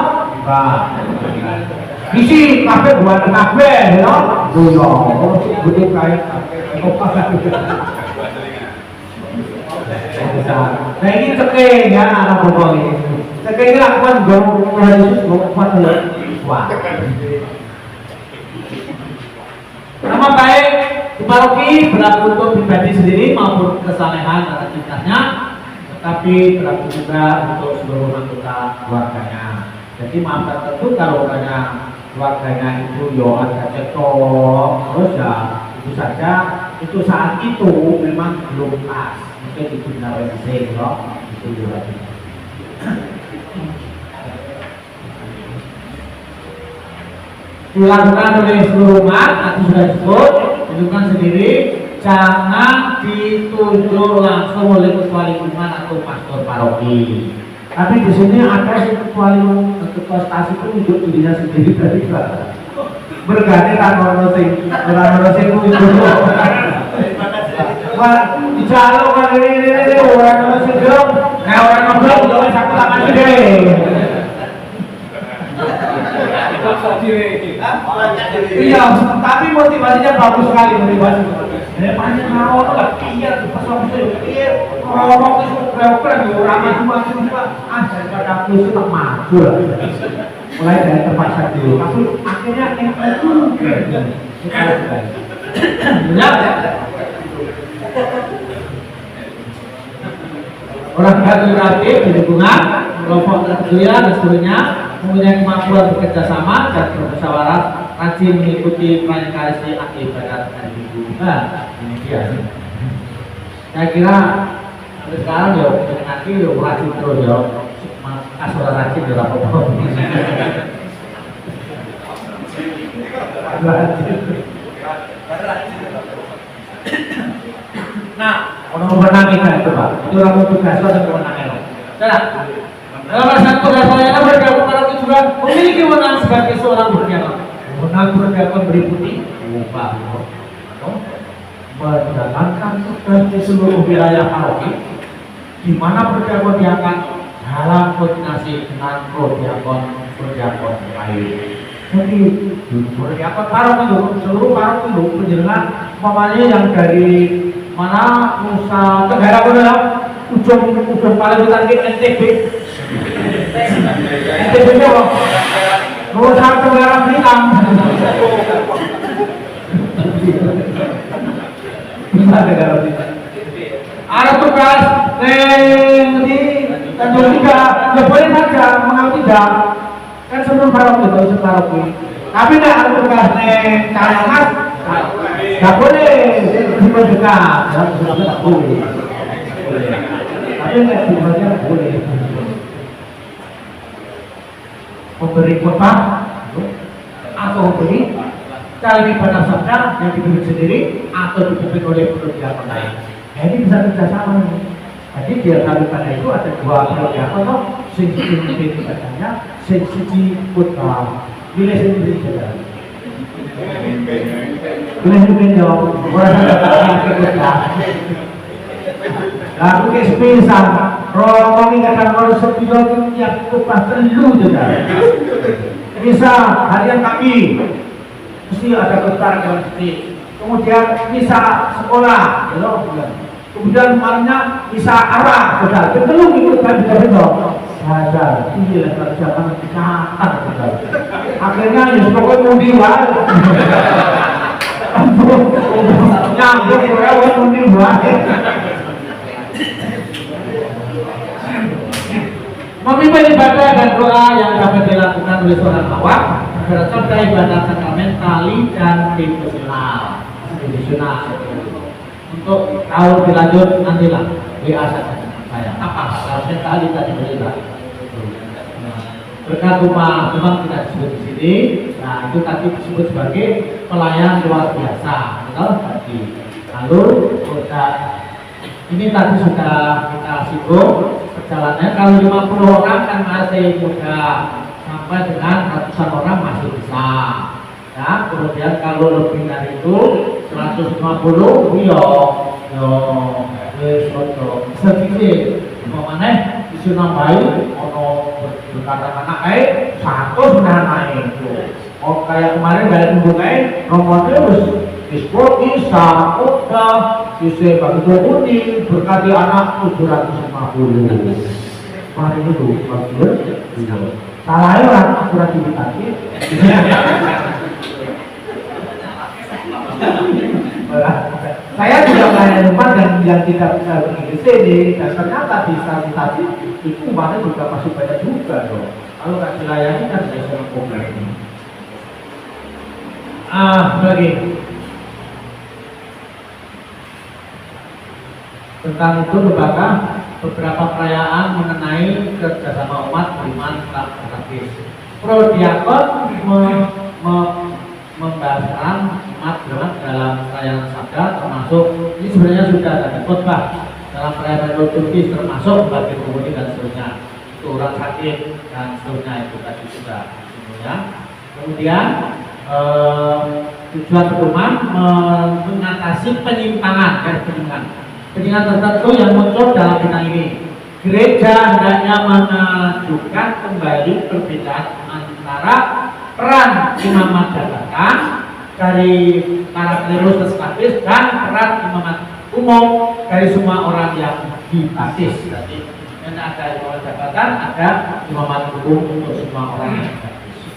Isi kafe buat kafe, ya? Bodoh, betul kayak nah ini ceking ya anak bobol ini. Ceking ini lakukan Tuhan Yesus buat wah. Nama baik di paroki berlaku untuk pribadi sendiri maupun kesalehan dan aktivitasnya, tetapi berlaku juga untuk seluruh anggota keluarganya. Jadi maaf tertentu kalau keluarganya itu yo ada cekcok terus ya itu saja, itu saat itu memang belum pas. Itu benar benar loh, itu juga. Dilakukan oleh seluruh umat, nanti sudah disebut, tunjukkan sendiri, jangan ditunjuk langsung oleh ketua lingkungan atau pastor paroki. Tapi di sini ada ketua lingkungan, ketua stasi itu tunjuk dirinya sendiri dari mana? berganti orang sing itu. Wah, dijaluk kan ini orang sing gelem, kayak orang ngobrol yo wis aku tangan gede. Iya, tapi motivasinya bagus sekali motivasi. Panjang mau nggak iya pasang iya ngomong itu keren orang cuma daripada aku itu tak maju lah. Mulai dari terpaksa dulu, tapi akhirnya itu orang kreatif di lingkungan, kelompok tertulia dan seterusnya, mempunyai kemampuan bekerja sama dan bermusyawarah, rajin mengikuti planifikasi akibat hari Minggu. Nah, ini dia. Saya kira sekarang ya nanti ya rajin terus ya, asal rajin ya apa-apa. Nah, orang menang kita itu Pak, itu orang tugas dan kewenangan. Nah, dalam satu dasarnya bergabung orang itu juga memiliki wewenang sebagai seorang berdiaman. Wewenang berdiaman meliputi upah, menjalankan tugas di seluruh wilayah paroki, di mana berdiaman diangkat dalam koordinasi dengan berdiaman lain. Jadi berdiaman paroki itu seluruh paroki itu penjelasan umpamanya yang dari mana Nusa Tenggara Barat ujung paling utara di NTB itu Nusa Tenggara Bintang ada tugas di Tanjung Tiga ya boleh saja mengapa tidak kan sebelum paroki itu separoki tapi tidak ada tugas Karangas nggak boleh cuma dekat nggak boleh tapi nggak semuanya boleh memberi khotbah atau memberi kali pada sabda yang dipimpin sendiri atau dipimpin oleh pendidikan lain. Nah, ini bisa kerjasama. Jadi dia kali pada itu ada dua pendidikan atau sing pimpin ibadahnya, sing khotbah. Pilih sendiri saja. Pilih jawab orang yang kerja. Lalu ke sepisah, rombongi kadang orang sepuluh yang khotbah perlu juga. Bisa harian kami mesti ada ketar dalam sini. Kemudian bisa sekolah, kemudian malamnya bisa arah, sudah. Belum ikut kan betul. Ada, iya kerjaan catat, akhirnya ya pokoknya mau diwal. Nyambung orang mau diwal. Memimpin ibadah dan doa yang dapat dilakukan oleh seorang awak serta ibadah sakramentalis dan devosional. Untuk tahu dilanjut nantilah WA saja saya. Apa sakramentalis tadi berita? Berkat rumah memang tidak disebut di sini. Nah itu tadi disebut sebagai pelayan luar biasa. Betul tadi. Lalu ini tadi sudah kita singgung perjalanannya. Kalau 50 orang kan masih mudah, sampai dengan ratusan orang masih bisa. Ya, kemudian kalau lebih dari itu 150 sedikit. Mana isu nambahin ono berkata-kata satu sudah naik. Oh kayak kemarin dari bungai nomornya harus disport bisa udah bisa bagi kuning berkati anak 750. Kemarin itu bagus. Salahnya orang akurativitas. Saya juga melayani rumah dan yang tidak bisa pergi ke sini dan ternyata di sanitasi itu umpamanya juga masih banyak juga dong. Kalau nggak dilayani kan saya sangat problem. Lagi tentang itu lembaga beberapa perayaan mengenai kerjasama umat beriman tak gratis. Prodiakon membahaskan umat beriman dalam perayaan sabda termasuk ini sebenarnya sudah ada khotbah dalam perayaan liturgis termasuk bagi komuni dan seterusnya itu orang sakit dan seterusnya itu tadi sudah semuanya. Kemudian tujuan pedoman mengatasi penyimpangan dan penyimpangan tertentu yang muncul dalam bidang ini. Gereja hendaknya menunjukkan kembali perbedaan antara peran imamat jabatan dari para klerus eskapis dan peran imamat umum dari semua orang yang dibaptis. Jadi ada imamat jabatan, ada imamat umum untuk semua orang yang dibaptis.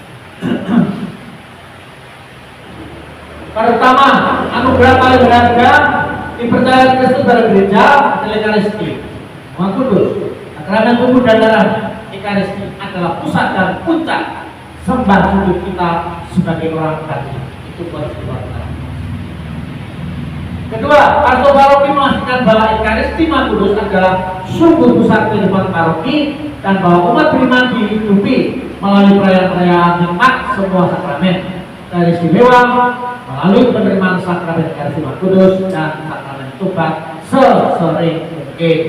Pertama, anugerah paling berharga dipercaya Kristus dalam gereja adalah Ekaristi. Roh Kudus, sakramen tubuh dan darah Ekaristi adalah pusat dan puncak sembah sujud kita sebagai orang Katolik. Itu buat kita. Kedua, pastor paroki memastikan bahwa Ekaristi Roh Kudus adalah sumber pusat kehidupan paroki dan bahwa umat beriman dihidupi melalui perayaan-perayaan nikmat semua sakramen. Dari istimewa melalui penerimaan sakramen Ekaristi Roh Kudus dan sakramen tobat sesering mungkin.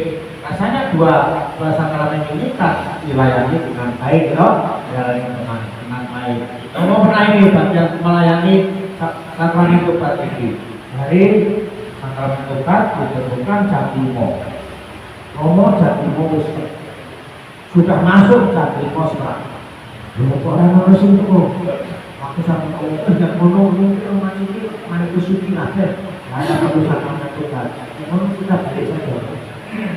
Rasanya dua sakramen ini kan dilayani dengan baik, dengan baik. Kamu pernah ini bagian melayani sakramen tobat ini dari sakramen tobat ditentukan Jatimo. Romo Jatimo sudah masuk Jatimo sekarang. Belum orang harus itu. Aku sama kamu tidak mau rumah ini mana kesuci aja. Ada keputusan anak tobat. Memang kita balik saja.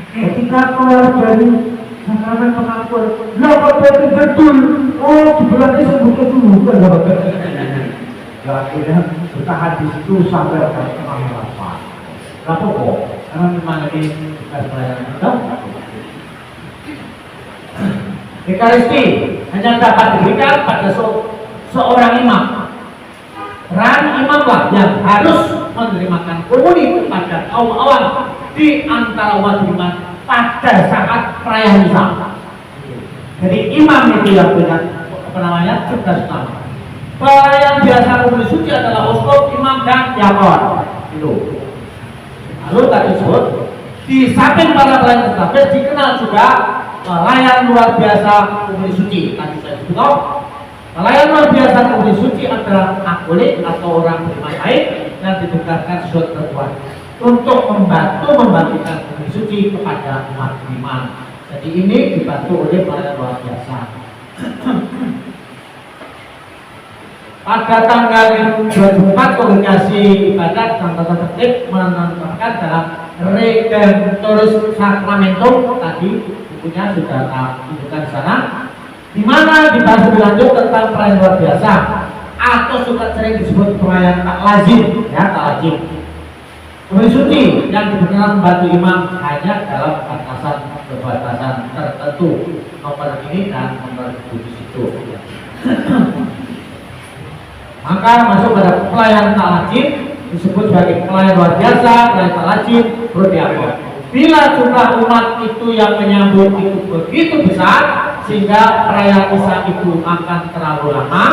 Ketika keluar dari sakramen pengakuan, lah betul. Oh, berarti sebutnya dulu kan? Ya akhirnya bertahan di situ sampai ke apa? Kenapa kok? Karena memang ini bukan pelayanan kita. Ekaristi hanya dapat diberikan pada seorang imam. Peran imamlah yang harus menerimakan komuni kepada kaum awam di antara umat beriman pada saat perayaan misa. Jadi imam itu yang punya tugas utama. Pelayan biasa komuni suci adalah uskup, imam dan diakon. Itu. Lalu tadi disebut di samping para pelayan eskapis dikenal juga pelayan luar biasa komuni suci. Tadi saya sebut. Pelayan luar biasa komuni suci adalah akolit atau orang beriman baik yang ditugaskan sesuatu terbuat untuk membagikan komuni suci kepada umat beriman. Jadi ini dibantu oleh pelayan luar biasa. Pada tanggal 24 kongregasi ibadat dan tata tertib menentukan dalam Redemptoris Sacramentum tadi bukunya sudah tunjukkan di sana, di mana dibahas lebih lanjut tentang pelayan luar biasa atau suka sering disebut pelayan tak lazim, ya tak lazim. Komuni suci yang dibenarkan membantu imam hanya dalam batasan tertentu, nomor ini dan nomor di situ. Maka masuk pada pelayan tak lazim disebut sebagai pelayan luar biasa, pelayan tak lazim, perlu diatur. Bila jumlah umat itu yang menyambut itu begitu besar sehingga perayaan misa itu akan terlalu lama,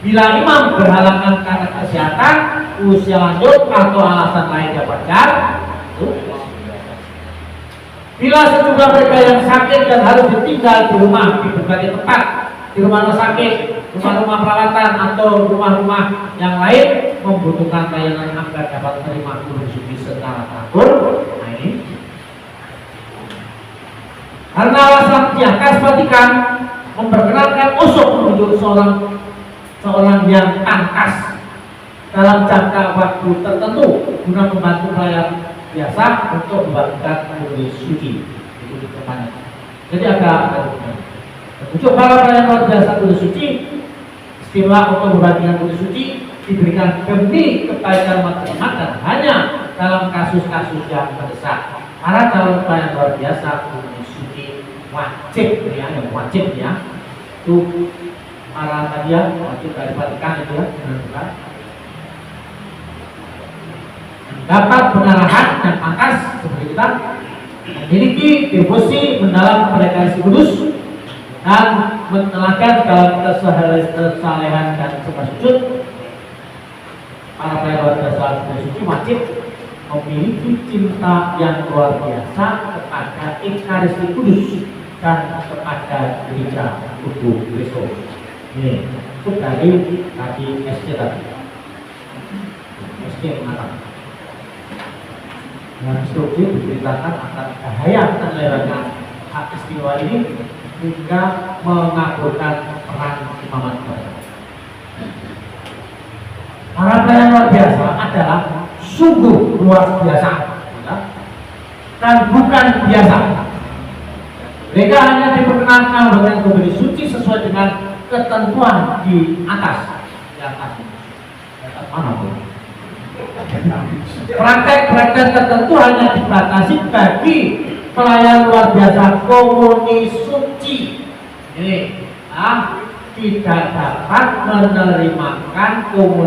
bila imam berhalangan karena kesehatan, usia lanjut atau alasan lain yang wajar, bila sejumlah mereka yang sakit dan harus ditinggal di rumah di berbagai tempat, di rumah sakit, rumah-rumah perawatan atau rumah-rumah yang lain membutuhkan layanan agar dapat menerima komuni suci secara teratur. Nah ini karena alasan Diakas Vatikan memperkenalkan usuk menunjuk seorang yang tangkas dalam jangka waktu tertentu guna membantu pelayan biasa untuk membagikan komuni suci. Itu depannya. Jadi ada untuk para pelayan luar biasa komuni suci, istimewa untuk membagikan komuni suci diberikan demi kebaikan umat beriman dan hanya dalam kasus-kasus yang mendesak. Para calon pelayan luar biasa komuni suci wajib ya, itu para tadi ya wajib dari Vatikan itu ya, benar-benar dapat penarahan dan pangkas seperti kita memiliki devosi mendalam kepada Ekaristi Kudus dan menelakan dalam kesalehan dan sembah sujud. Para pelayan luar biasa komuni suci wajib memiliki cinta yang luar biasa kepada Ekaristi Kudus dan kepada gereja tubuh Kristus. Ini itu dari kaki SC tadi. SC mengatakan dengan instruksi diberitakan akan bahaya terlewatnya hak istimewa ini hingga mengabulkan peran imamat ibadah. Harapan yang luar biasa adalah sungguh luar biasa dan bukan biasa. Mereka hanya diperkenankan dengan kembali suci sesuai dengan ketentuan di atas. Di atas mana pun. Praktek-praktek tertentu hanya dibatasi bagi pelayan luar biasa komuni suci. Ini tidak dapat menerimakan komunis